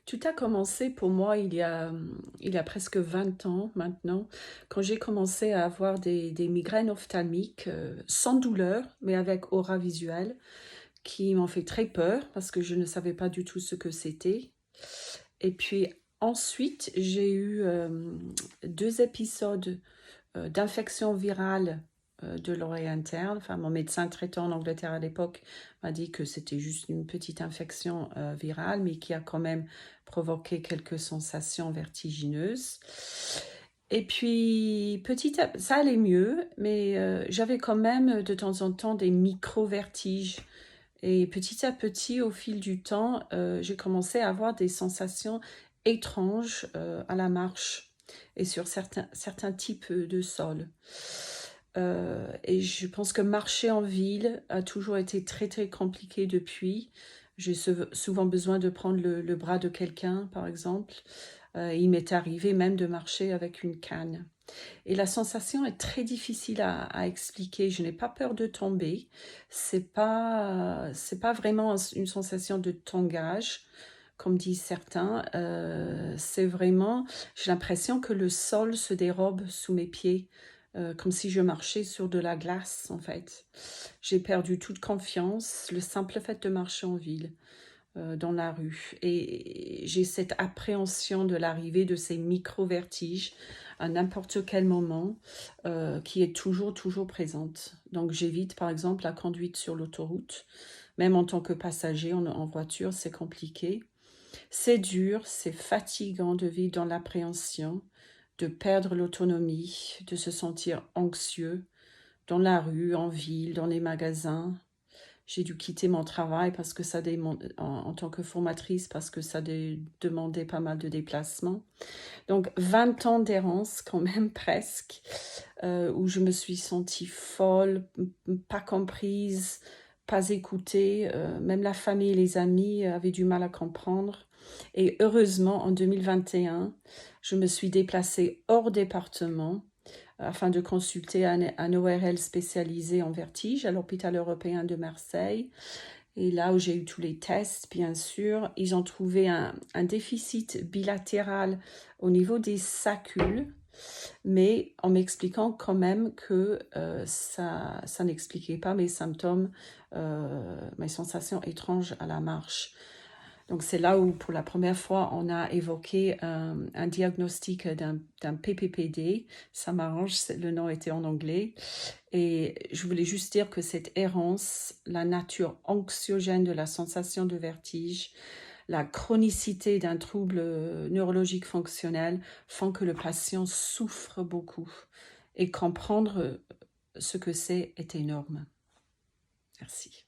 Tout a commencé pour moi il y a presque 20 ans maintenant, quand j'ai commencé à avoir des migraines ophtalmiques, sans douleur, mais avec aura visuelle, qui m'ont fait très peur parce que je ne savais pas du tout ce que c'était. Et puis ensuite, j'ai eu 2 épisodes d'infection virale de l'oreille interne. Enfin, mon médecin traitant en Angleterre à l'époque m'a dit que c'était juste une petite infection virale, mais qui a quand même provoqué quelques sensations vertigineuses. Et puis, ça allait mieux, mais j'avais quand même de temps en temps des micro-vertiges. Et petit à petit, au fil du temps, j'ai commencé à avoir des sensations étranges à la marche et sur certains types de sols. Et je pense que marcher en ville a toujours été très très compliqué depuis. J'ai souvent besoin de prendre le bras de quelqu'un, par exemple. Il m'est arrivé même de marcher avec une canne. Et la sensation est très difficile à expliquer. Je n'ai pas peur de tomber. C'est pas vraiment une sensation de tangage, comme disent certains. C'est vraiment, j'ai l'impression que le sol se dérobe sous mes pieds, comme si je marchais sur de la glace, en fait. J'ai perdu toute confiance, le simple fait de marcher en ville, dans la rue. Et j'ai cette appréhension de l'arrivée de ces micro-vertiges à n'importe quel moment, qui est toujours présente. Donc j'évite par exemple la conduite sur l'autoroute. Même en tant que passager en voiture, c'est compliqué. C'est dur, c'est fatigant de vivre dans l'appréhension, de perdre l'autonomie, de se sentir anxieux dans la rue, en ville, dans les magasins. J'ai dû quitter mon travail parce que en tant que formatrice, parce que ça demandait pas mal de déplacements. Donc 20 ans d'errance quand même presque, où je me suis sentie folle, pas comprise, pas écoutée. Même la famille et les amis avaient du mal à comprendre. Et heureusement, en 2021, je me suis déplacée hors département afin de consulter un ORL spécialisé en vertige à l'hôpital européen de Marseille. Et là où j'ai eu tous les tests, bien sûr, ils ont trouvé un déficit bilatéral au niveau des saccules, mais en m'expliquant quand même que ça n'expliquait pas mes symptômes, mes sensations étranges à la marche. Donc c'est là où pour la première fois on a évoqué un diagnostic d'un PPPD. Ça m'arrange, le nom était en anglais. Et je voulais juste dire que cette errance, la nature anxiogène de la sensation de vertige, la chronicité d'un trouble neurologique fonctionnel font que le patient souffre beaucoup. Et comprendre ce que c'est est énorme. Merci.